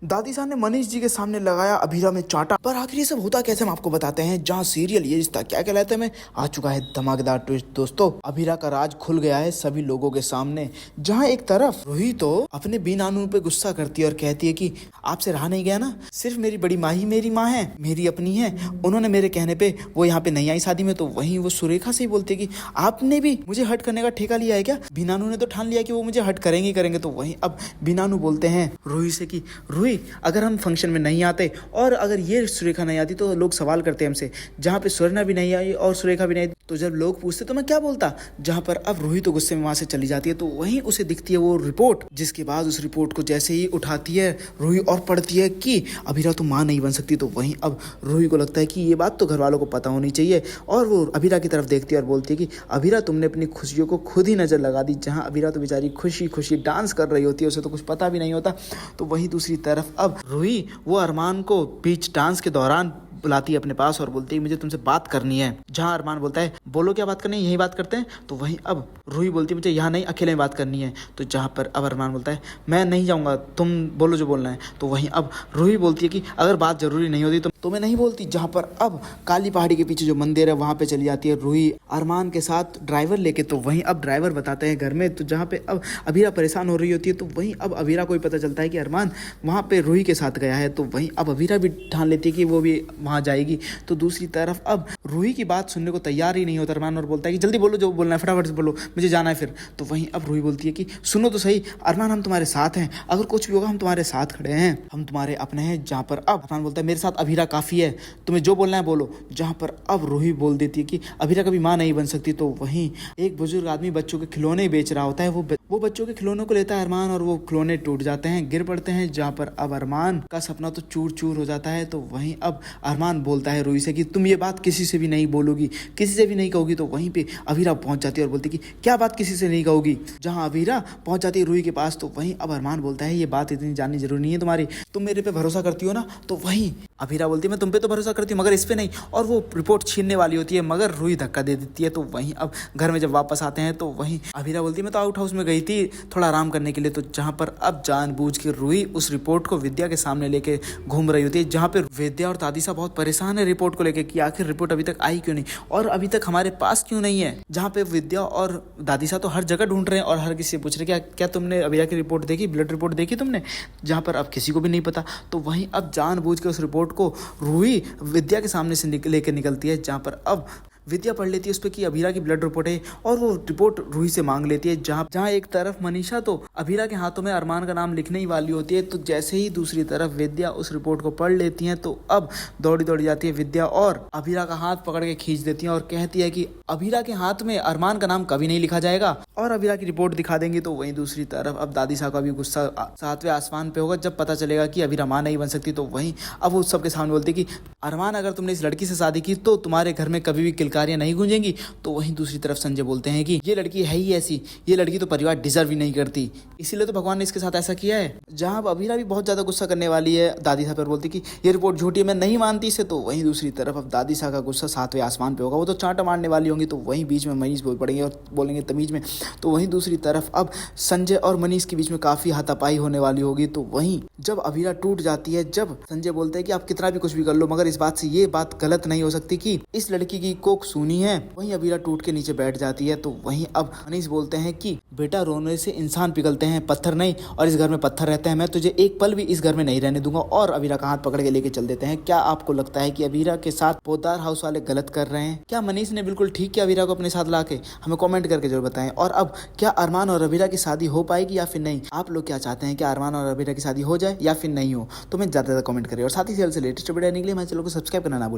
दादी साहब ने मनीष जी के सामने लगाया अभीरा में चाटा। पर आखिर ये सब होता कैसे हम आपको बताते हैं। जहां सीरियल ये रिश्ता क्या कहलाता है में आ चुका है धमाकेदार ट्विस्ट। दोस्तों अभीरा का राज खुल गया है सभी लोगों के सामने। जहां एक तरफ रूही तो अपने बीनानू पे गुस्सा करती है और कहती है कि आपसे रहा नहीं गया ना, सिर्फ मेरी बड़ी माँ ही मेरी माँ है, मेरी अपनी है, उन्होंने मेरे कहने पे वो यहाँ पे नहीं आई शादी में। तो वहीं वो सुरेखा से ही बोलती है कि आपने भी मुझे हट करने का ठेका लिया है क्या। बीनानू ने तो ठान लिया कि वो मुझे हट करेंगे ही करेंगे। तो वहीं अब बीनानू बोलते हैं रूही से कि रूही अगर हम फंक्शन में नहीं आते और अगर ये सुरेखा नहीं आती तो लोग सवाल करते हमसे। जहाँ पे स्वर्णा भी नहीं आई और सुरेखा भी नहीं, तो जब लोग पूछते तो मैं क्या बोलता। जहाँ पर अब रूही तो गुस्से में वहां से चली जाती है। तो वहीं उसे दिखती है वो रिपोर्ट, जिसके बाद उस रिपोर्ट को जैसे ही उठाती है रूही और पढ़ती है कि अभीरा तो माँ नहीं बन सकती। तो वहीं अब रूही को लगता है कि ये बात तो घर वालों को पता होनी चाहिए और वो अभीरा की तरफ देखती है और बोलती है कि अभीरा तुमने अपनी खुशियों को खुद ही नजर लगा दी। जहाँ अभीरा तो बेचारी खुशी खुशी डांस कर रही होती है, उसे तो कुछ पता भी नहीं होता। तो वहीं दूसरी तरफ अब रूही वो अरमान को बीच डांस के दौरान बुलाती है अपने पास और बोलती है मुझे तुमसे बात करनी है। जहां अरमान बोलता है बोलो क्या बात करनी है, यही बात करते हैं। तो वहीं अब रूही बोलती है मुझे यहाँ नहीं अकेले में बात करनी है। तो जहां पर अब अरमान बोलता है मैं नहीं जाऊंगा, तुम बोलो जो बोलना है। तो वहीं अब रूही बोलती है कि अगर बात जरूरी नहीं होती तो मैं नहीं बोलती। जहां पर अब काली पहाड़ी के पीछे जो मंदिर है वहां पे चली जाती है रूही अरमान के साथ ड्राइवर लेके। तो वहीं अब ड्राइवर बताते हैं घर में। तो जहाँ पे अब अभीरा परेशान हो रही होती है तो वहीं अब अभीरा को पता चलता है कि अरमान वहाँ पे रूही के साथ गया है। तो वहीं अब अभीरा भी ठान लेती है कि वो भी वहाँ जाएगी। तो दूसरी तरफ अब रूही की बात सुनने को तैयार ही नहीं होता अरमान और बोलता है कि जल्दी बोलो जो बोलना है, फटाफट से बोलो, मुझे जाना है फिर। तो वहीं अब रूही बोलती है कि सुनो तो सही अरमान, हम तुम्हारे साथ हैं, अगर कुछ भी होगा हम तुम्हारे साथ खड़े हैं, हम तुम्हारे अपने हैं। जहाँ पर अब अरमान बोलता है मेरे साथ अभीरा काफ़ी है, तुम्हें जो बोलना है बोलो। जहाँ पर अब रूही बोल देती है कि अभीरा कभी माँ नहीं बन सकती। तो वहीं एक बुजुर्ग आदमी बच्चों के खिलौने बेच रहा होता है, वो बच्चों के खिलौनों को लेता है अरमान और वो खिलौने टूट जाते हैं, गिर पड़ते हैं। जहाँ पर अब अरमान का सपना तो चूर चूर हो जाता है। तो वहीं अब अरमान बोलता है रूही से कि तुम ये बात किसी से भी नहीं बोलोगी, किसी से भी नहीं कहोगी। तो वहीं पे अभीरा पहुंच जाती है और बोलती है कि क्या बात किसी से नहीं कहोगी। जहां अभीरा पहुंच जाती है रूही के पास तो वहीं अब अरमान बोलता है ये बात इतनी जाननी जरूरी नहीं है तुम्हारी, तुम मेरे पे भरोसा करती हो ना। तो वहीं अभीरा बोलती है मैं तुम पे तो भरोसा करती हूँ मगर इस पे नहीं, और वो रिपोर्ट छीनने वाली होती है मगर रूही धक्का दे देती है। तो वहीं अब घर में जब वापस आते हैं तो वहीं अभीरा बोलती है मैं तो आउट हाउस में गई थी थोड़ा आराम करने के लिए। तो जहाँ पर अब जानबूझ के रूही उस रिपोर्ट को विद्या के सामने लेके घूम रही होती है। जहाँ पे विद्या और दादी साहब बहुत परेशान है रिपोर्ट को लेकर कि आखिर रिपोर्ट अभी तक आई क्यों नहीं और अभी तक हमारे पास क्यों नहीं है। जहाँ पे विद्या और दादी साहब तो हर जगह ढूंढ रहे हैं और हर किसी से पूछ रहे हैं क्या तुमने अभीरा की रिपोर्ट देखी, ब्लड रिपोर्ट देखी तुमने। जहाँ पर अब किसी को भी नहीं पता। तो वहीं अब जानबूझ के उस रिपोर्ट को रूही विद्या के सामने से लेकर निकलती है। जहाँ पर अब विद्या पढ़ लेती है उस पर कि अभीरा की ब्लड रिपोर्ट है और वो रिपोर्ट रूही से मांग लेती है। जहाँ एक तरफ मनीषा तो अभीरा के हाथों में अरमान का नाम लिखने ही वाली होती है। तो जैसे ही दूसरी तरफ विद्या उस रिपोर्ट को पढ़ लेती हैं तो अब दौड़ी दौड़ी जाती है विद्या और अभीरा का हाथ पकड़ के खींच देती है और कहती है कि अभीरा के हाथ में अरमान का नाम कभी नहीं लिखा जाएगा और अभीरा की रिपोर्ट दिखा देंगी। तो वहीं दूसरी तरफ अब दादी साहब का भी गुस्सा सातवें आसमान पे होगा जब पता चलेगा कि अभीरा माँ नहीं बन सकती। तो वहीं अब वो सबके सामने बोलती कि अरमान अगर तुमने इस लड़की से शादी की तो तुम्हारे घर में कभी भी किलकारियां नहीं गूंजेंगी। तो वहीं दूसरी तरफ संजय बोलते हैं कि ये लड़की है ही ऐसी, ये लड़की तो परिवार डिजर्व ही नहीं करती, इसीलिए तो भगवान ने इसके साथ ऐसा किया है। जहां अभीरा भी बहुत ज्यादा गुस्सा करने वाली है दादी साहब पर, बोलती कि ये रिपोर्ट झूठी है, मैं नहीं मानती इसे। तो वहीं दूसरी तरफ अब दादी साहब का गुस्सा सातवें आसमान पे होगा, वो तो चांटा मारने वाली होंगी। तो वहीं बीच में मनीष बोल पड़ेंगे और बोलेंगे तमीज में। तो वहीं दूसरी तरफ अब संजय और मनीष के बीच में काफी हाथापाई होने वाली होगी। तो वहीं जब अभीरा टूट जाती है, जब संजय बोलते हैं कि आप कितना भी कुछ भी कर लो मगर इस बात से ये बात गलत नहीं हो सकती कि इस लड़की की कोख सूनी है, वहीं अभीरा टूट के नीचे बैठ जाती है। तो वहीं अब मनीष बोलते हैं कि बेटा रोने से इंसान पिघलते हैं पत्थर नहीं, और इस घर में पत्थर रहते हैं, मैं तुझे एक पल भी इस घर में नहीं रहने दूंगा। और अभीरा का हाथ पकड़ के लेके चल देते हैं। क्या आपको लगता है कि अभीरा के साथ पोदार हाउस वाले गलत कर रहे हैं? क्या मनीष ने बिल्कुल ठीक किया अभीरा को अपने साथ लाके? हमें कमेंट करके जरूर बताएं। और अब क्या अरमान और अभीरा की शादी हो पाएगी या फिर नहीं? आप लोग क्या चाहते हैं, क्या अरमान और अभीरा की शादी हो जाए या फिर नहीं हो? तो मैं ज्यादा कमेंट करें और साथ ही से लेटेस्ट वीडियो आने के लिए हमारे चैनल को सब्सक्राइब करना ना भूलें।